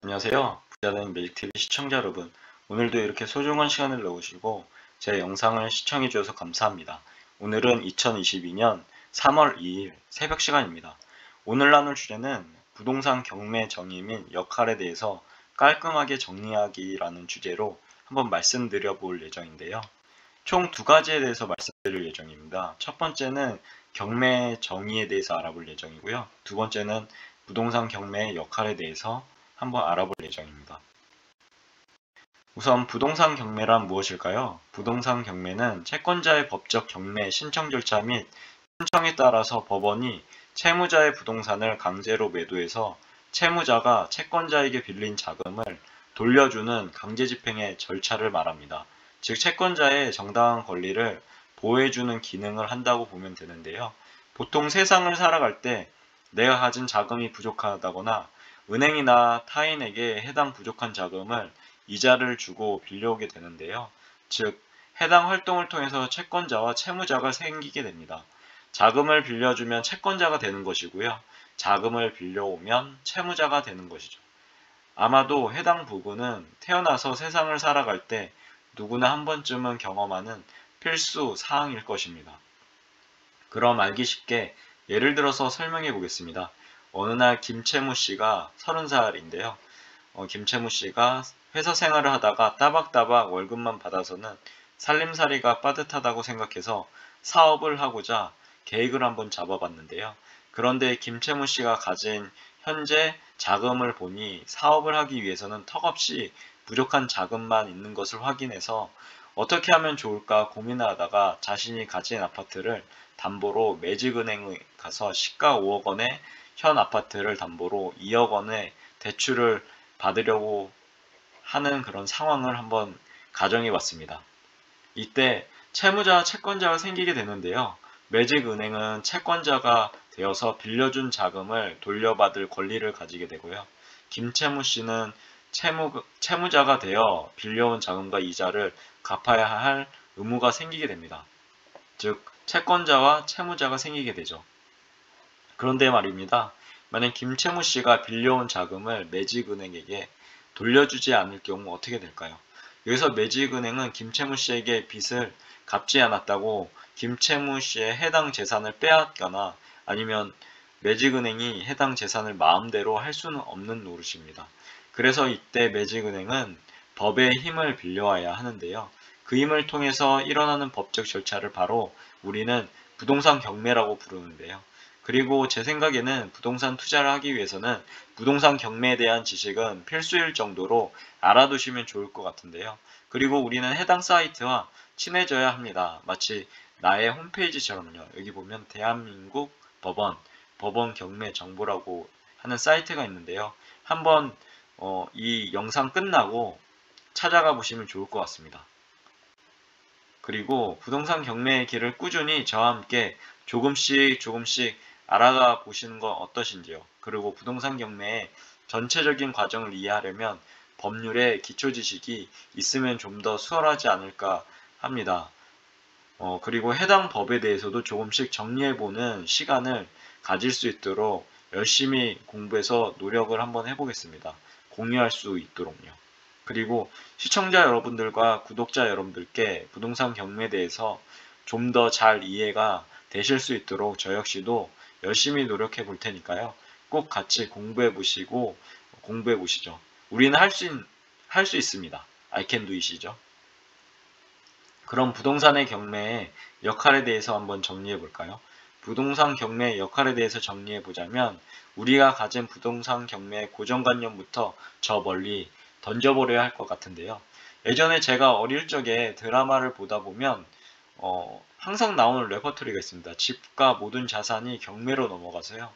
안녕하세요. 부자된 매직TV 시청자 여러분. 오늘도 이렇게 소중한 시간을 내오시고 제 영상을 시청해 주셔서 감사합니다. 오늘은 2022년 3월 2일 새벽 시간입니다. 오늘 나눌 주제는 부동산 경매 정의 및 역할에 대해서 깔끔하게 정리하기라는 주제로 한번 말씀드려 볼 예정인데요. 총 두 가지에 대해서 말씀드릴 예정입니다. 첫 번째는 경매 정의에 대해서 알아볼 예정이고요. 두 번째는 부동산 경매의 역할에 대해서 한번 알아볼 예정입니다. 우선 부동산 경매란 무엇일까요? 부동산 경매는 채권자의 법적 경매 신청 절차 및 신청에 따라서 법원이 채무자의 부동산을 강제로 매도해서 채무자가 채권자에게 빌린 자금을 돌려주는 강제집행의 절차를 말합니다. 즉 채권자의 정당한 권리를 보호해주는 기능을 한다고 보면 되는데요. 보통 세상을 살아갈 때 내가 가진 자금이 부족하다거나 은행이나 타인에게 해당 부족한 자금을 이자를 주고 빌려오게 되는데요. 즉, 해당 활동을 통해서 채권자와 채무자가 생기게 됩니다. 자금을 빌려주면 채권자가 되는 것이고요. 자금을 빌려오면 채무자가 되는 것이죠. 아마도 해당 부분은 태어나서 세상을 살아갈 때 누구나 한 번쯤은 경험하는 필수 사항일 것입니다. 그럼 알기 쉽게 예를 들어서 설명해 보겠습니다. 어느 날 김채무 씨가 30살인데요. 김채무 씨가 회사 생활을 하다가 따박따박 월급만 받아서는 살림살이가 빠듯하다고 생각해서 사업을 하고자 계획을 한번 잡아봤는데요. 그런데 김채무 씨가 가진 현재 자금을 보니 사업을 하기 위해서는 턱없이 부족한 자금만 있는 것을 확인해서 어떻게 하면 좋을까 고민을 하다가 자신이 가진 아파트를 담보로 매직은행에 가서 시가 5억 원에 현 아파트를 담보로 2억 원의 대출을 받으려고 하는 그런 상황을 한번 가정해 봤습니다. 이때 채무자와 채권자가 생기게 되는데요. 매직은행은 채권자가 되어서 빌려준 자금을 돌려받을 권리를 가지게 되고요. 김채무 씨는 채무자가 되어 빌려온 자금과 이자를 갚아야 할 의무가 생기게 됩니다. 즉, 채권자와 채무자가 생기게 되죠. 그런데 말입니다. 만약 김채무 씨가 빌려온 자금을 매직은행에게 돌려주지 않을 경우 어떻게 될까요? 여기서 매직은행은 김채무 씨에게 빚을 갚지 않았다고 김채무 씨의 해당 재산을 빼앗거나 아니면 매직은행이 해당 재산을 마음대로 할 수는 없는 노릇입니다. 그래서 이때 매직은행은 법의 힘을 빌려와야 하는데요. 그 힘을 통해서 일어나는 법적 절차를 바로 우리는 부동산 경매라고 부르는데요. 그리고 제 생각에는 부동산 투자를 하기 위해서는 부동산 경매에 대한 지식은 필수일 정도로 알아두시면 좋을 것 같은데요. 그리고 우리는 해당 사이트와 친해져야 합니다. 마치 나의 홈페이지처럼요. 여기 보면 대한민국 법원 경매 정보라고 하는 사이트가 있는데요. 한번 이 영상 끝나고 찾아가 보시면 좋을 것 같습니다. 그리고 부동산 경매의 길을 꾸준히 저와 함께 조금씩 알아가 보시는 건 어떠신지요? 그리고 부동산 경매의 전체적인 과정을 이해하려면 법률의 기초 지식이 있으면 좀 더 수월하지 않을까 합니다. 그리고 해당 법에 대해서도 조금씩 정리해보는 시간을 가질 수 있도록 열심히 공부해서 노력을 한번 해보겠습니다. 공유할 수 있도록요. 그리고 시청자 여러분들과 구독자 여러분들께 부동산 경매에 대해서 좀 더 잘 이해가 되실 수 있도록 저 역시도 열심히 노력해 볼 테니까요. 꼭 같이 공부해 보시죠. 우리는 할 수 있습니다. I can do it이죠. 그럼 부동산의 경매의 역할에 대해서 한번 정리해 볼까요? 부동산 경매의 역할에 대해서 정리해 보자면 우리가 가진 부동산 경매의 고정관념부터 저 멀리 던져버려야 할 것 같은데요. 예전에 제가 어릴 적에 드라마를 보다 보면 항상 나오는 레퍼토리가 있습니다. 집과 모든 자산이 경매로 넘어가서요.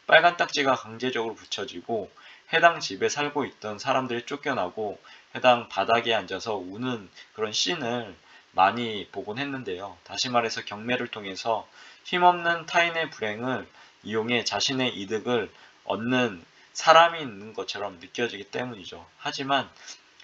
빨간 딱지가 강제적으로 붙여지고 해당 집에 살고 있던 사람들이 쫓겨나고 해당 바닥에 앉아서 우는 그런 씬을 많이 보곤 했는데요. 다시 말해서 경매를 통해서 힘없는 타인의 불행을 이용해 자신의 이득을 얻는 사람이 있는 것처럼 느껴지기 때문이죠. 하지만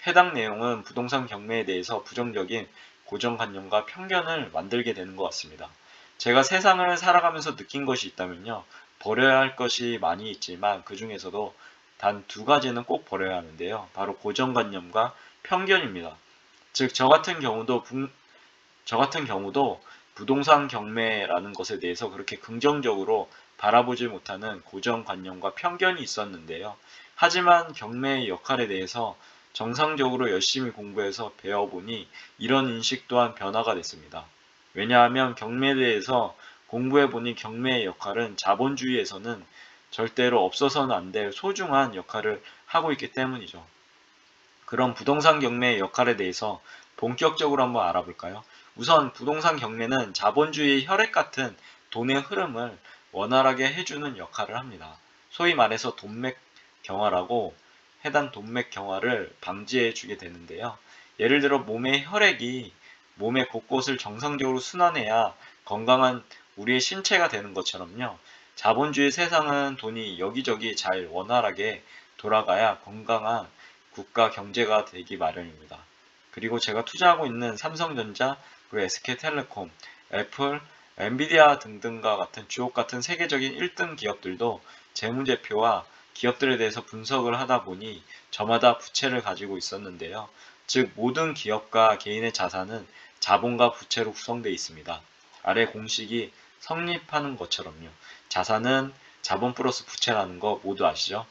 해당 내용은 부동산 경매에 대해서 부정적인 고정관념과 편견을 만들게 되는 것 같습니다. 제가 세상을 살아가면서 느낀 것이 있다면요. 버려야 할 것이 많이 있지만 그 중에서도 단 두 가지는 꼭 버려야 하는데요. 바로 고정관념과 편견입니다. 즉, 저 같은 경우도 부동산 경매라는 것에 대해서 그렇게 긍정적으로 바라보지 못하는 고정관념과 편견이 있었는데요. 하지만 경매의 역할에 대해서 정상적으로 열심히 공부해서 배워보니 이런 인식 또한 변화가 됐습니다. 왜냐하면 경매에 대해서 공부해보니 경매의 역할은 자본주의에서는 절대로 없어서는 안 될 소중한 역할을 하고 있기 때문이죠. 그럼 부동산 경매의 역할에 대해서 본격적으로 한번 알아볼까요? 우선 부동산 경매는 자본주의의 혈액 같은 돈의 흐름을 원활하게 해주는 역할을 합니다. 소위 말해서 돈맥 경화라고 해당 돈맥 경화를 방지해 주게 되는데요. 예를 들어 몸의 혈액이 몸의 곳곳을 정상적으로 순환해야 건강한 우리의 신체가 되는 것처럼요. 자본주의 세상은 돈이 여기저기 잘 원활하게 돌아가야 건강한 국가 경제가 되기 마련입니다. 그리고 제가 투자하고 있는 삼성전자, 그리고 SK텔레콤, 애플, 엔비디아 등등과 같은 주옥 같은 세계적인 1등 기업들도 재무제표와 기업들에 대해서 분석을 하다 보니 저마다 부채를 가지고 있었는데요. 즉 모든 기업과 개인의 자산은 자본과 부채로 구성되어 있습니다. 아래 공식이 성립하는 것처럼요. 자산은 자본 플러스 부채라는 거 모두 아시죠?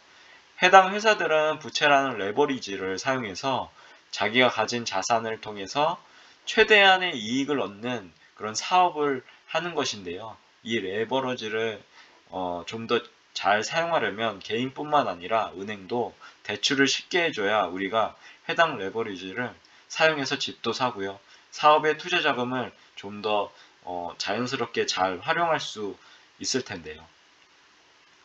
해당 회사들은 부채라는 레버리지를 사용해서 자기가 가진 자산을 통해서 최대한의 이익을 얻는 그런 사업을 하는 것인데요. 이 레버리지를 좀 더 잘 사용하려면 개인뿐만 아니라 은행도 대출을 쉽게 해줘야 우리가 해당 레버리지를 사용해서 집도 사고요. 사업의 투자 자금을 좀 더 자연스럽게 잘 활용할 수 있을 텐데요.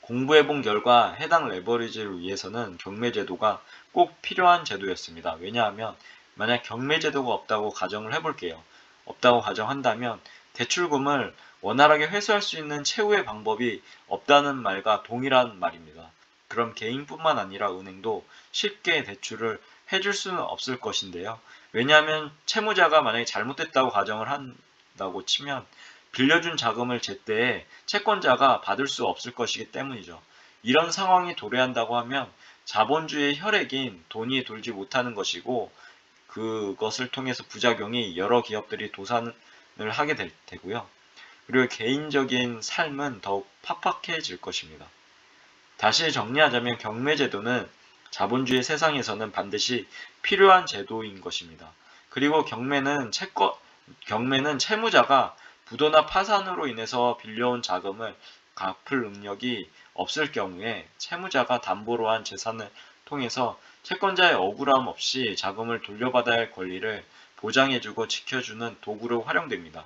공부해본 결과 해당 레버리지를 위해서는 경매제도가 꼭 필요한 제도였습니다. 왜냐하면 만약 경매제도가 없다고 가정을 해볼게요. 없다고 가정한다면 대출금을 원활하게 회수할 수 있는 최후의 방법이 없다는 말과 동일한 말입니다. 그럼 개인뿐만 아니라 은행도 쉽게 대출을 해줄 수는 없을 것인데요. 왜냐하면 채무자가 만약에 잘못됐다고 가정을 한다고 치면 빌려준 자금을 제때에 채권자가 받을 수 없을 것이기 때문이죠. 이런 상황이 도래한다고 하면 자본주의의 혈액인 돈이 돌지 못하는 것이고 그것을 통해서 부작용이 여러 기업들이 도산을 하게 될 테고요. 그리고 개인적인 삶은 더욱 팍팍해질 것입니다. 다시 정리하자면 경매제도는 자본주의 세상에서는 반드시 필요한 제도인 것입니다. 그리고 경매는 채무자가 부도나 파산으로 인해서 빌려온 자금을 갚을 능력이 없을 경우에 채무자가 담보로 한 재산을 통해서 채권자의 억울함 없이 자금을 돌려받아야 할 권리를 보장해주고 지켜주는 도구로 활용됩니다.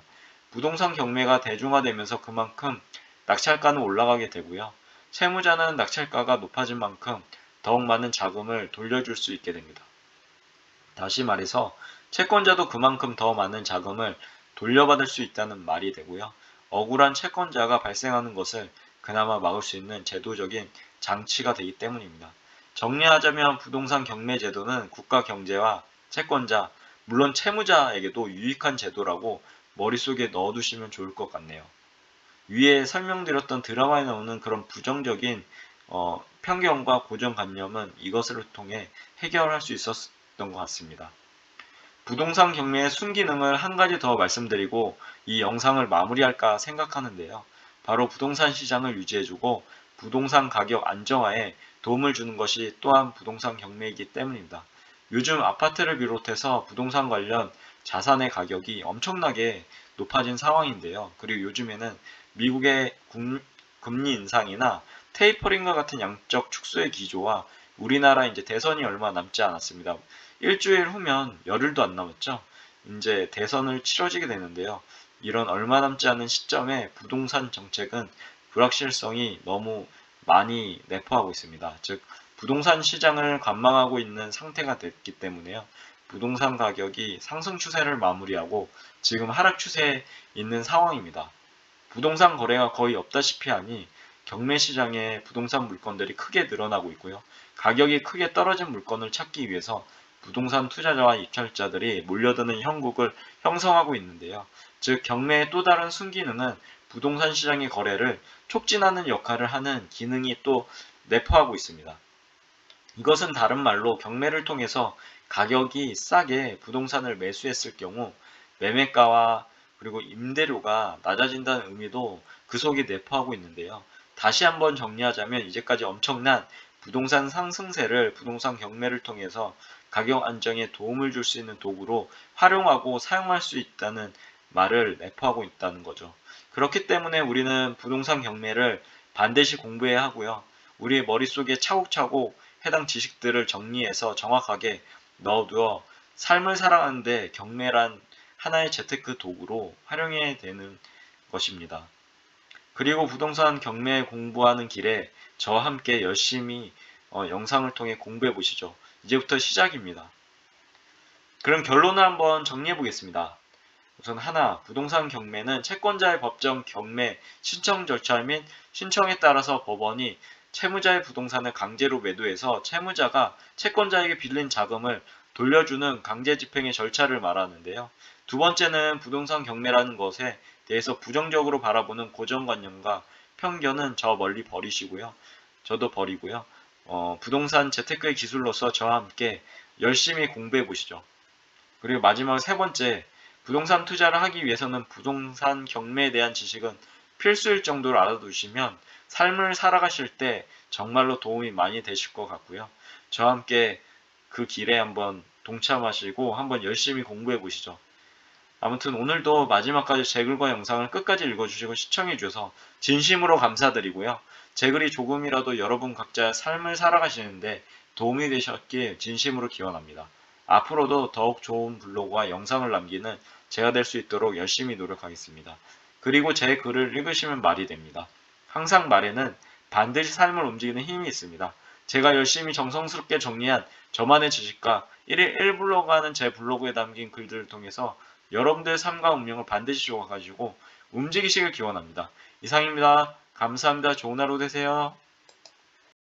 부동산 경매가 대중화되면서 그만큼 낙찰가는 올라가게 되고요. 채무자는 낙찰가가 높아진 만큼 더욱 많은 자금을 돌려줄 수 있게 됩니다. 다시 말해서 채권자도 그만큼 더 많은 자금을 돌려받을 수 있다는 말이 되고요. 억울한 채권자가 발생하는 것을 그나마 막을 수 있는 제도적인 장치가 되기 때문입니다. 정리하자면 부동산 경매 제도는 국가 경제와 채권자, 물론 채무자에게도 유익한 제도라고 머릿속에 넣어두시면 좋을 것 같네요. 위에 설명드렸던 드라마에 나오는 그런 부정적인 편견과 고정관념은 이것을 통해 해결할 수 있었던 것 같습니다. 부동산 경매의 순기능을 한 가지 더 말씀드리고 이 영상을 마무리할까 생각하는데요. 바로 부동산 시장을 유지해주고 부동산 가격 안정화에 도움을 주는 것이 또한 부동산 경매이기 때문입니다. 요즘 아파트를 비롯해서 부동산 관련 자산의 가격이 엄청나게 높아진 상황인데요. 그리고 요즘에는 미국의 금리 인상이나 테이퍼링과 같은 양적 축소의 기조와 우리나라 이제 대선이 얼마 남지 않았습니다. 일주일 후면 열흘도 안 남았죠. 이제 대선을 치러지게 되는데요. 이런 얼마 남지 않은 시점에 부동산 정책은 불확실성이 너무 많이 내포하고 있습니다. 즉 부동산 시장을 관망하고 있는 상태가 됐기 때문에요. 부동산 가격이 상승 추세를 마무리하고 지금 하락 추세에 있는 상황입니다. 부동산 거래가 거의 없다시피 하니 경매 시장에 부동산 물건들이 크게 늘어나고 있고요. 가격이 크게 떨어진 물건을 찾기 위해서 부동산 투자자와 입찰자들이 몰려드는 형국을 형성하고 있는데요. 즉 경매의 또 다른 순기능은 부동산 시장의 거래를 촉진하는 역할을 하는 기능이 또 내포하고 있습니다. 이것은 다른 말로 경매를 통해서 가격이 싸게 부동산을 매수했을 경우 매매가와 그리고 임대료가 낮아진다는 의미도 그 속에 내포하고 있는데요. 다시 한번 정리하자면 이제까지 엄청난 부동산 상승세를 부동산 경매를 통해서 가격 안정에 도움을 줄 수 있는 도구로 활용하고 사용할 수 있다는 말을 내포하고 있다는 거죠. 그렇기 때문에 우리는 부동산 경매를 반드시 공부해야 하고요. 우리의 머릿속에 차곡차곡 해당 지식들을 정리해서 정확하게 넣어두어 삶을 살아가는데 경매란 하나의 재테크 도구로 활용해야 되는 것입니다. 그리고 부동산 경매 공부하는 길에 저와 함께 열심히 영상을 통해 공부해 보시죠. 이제부터 시작입니다. 그럼 결론을 한번 정리해 보겠습니다. 우선 하나, 부동산 경매는 채권자의 법정 경매 신청 절차 및 신청에 따라서 법원이 채무자의 부동산을 강제로 매도해서 채무자가 채권자에게 빌린 자금을 돌려주는 강제 집행의 절차를 말하는데요. 두 번째는 부동산 경매라는 것에 대해서 부정적으로 바라보는 고정관념과 편견은 저 멀리 버리시고요. 저도 버리고요. 부동산 재테크의 기술로서 저와 함께 열심히 공부해 보시죠. 그리고 마지막 세 번째, 부동산 투자를 하기 위해서는 부동산 경매에 대한 지식은 필수일 정도로 알아두시면 삶을 살아가실 때 정말로 도움이 많이 되실 것 같고요. 저와 함께 그 길에 한번 동참하시고 한번 열심히 공부해 보시죠. 아무튼 오늘도 마지막까지 제 글과 영상을 끝까지 읽어주시고 시청해주셔서 진심으로 감사드리고요. 제 글이 조금이라도 여러분 각자의 삶을 살아가시는데 도움이 되셨길 진심으로 기원합니다. 앞으로도 더욱 좋은 블로그와 영상을 남기는 제가 될 수 있도록 열심히 노력하겠습니다. 그리고 제 글을 읽으시면 말이 됩니다. 항상 말에는 반드시 삶을 움직이는 힘이 있습니다. 제가 열심히 정성스럽게 정리한 저만의 지식과 1일 1블로그 하는 제 블로그에 담긴 글들을 통해서 여러분들의 삶과 운명을 반드시 좋아가지고 움직이시길 기원합니다. 이상입니다. 감사합니다. 좋은 하루 되세요.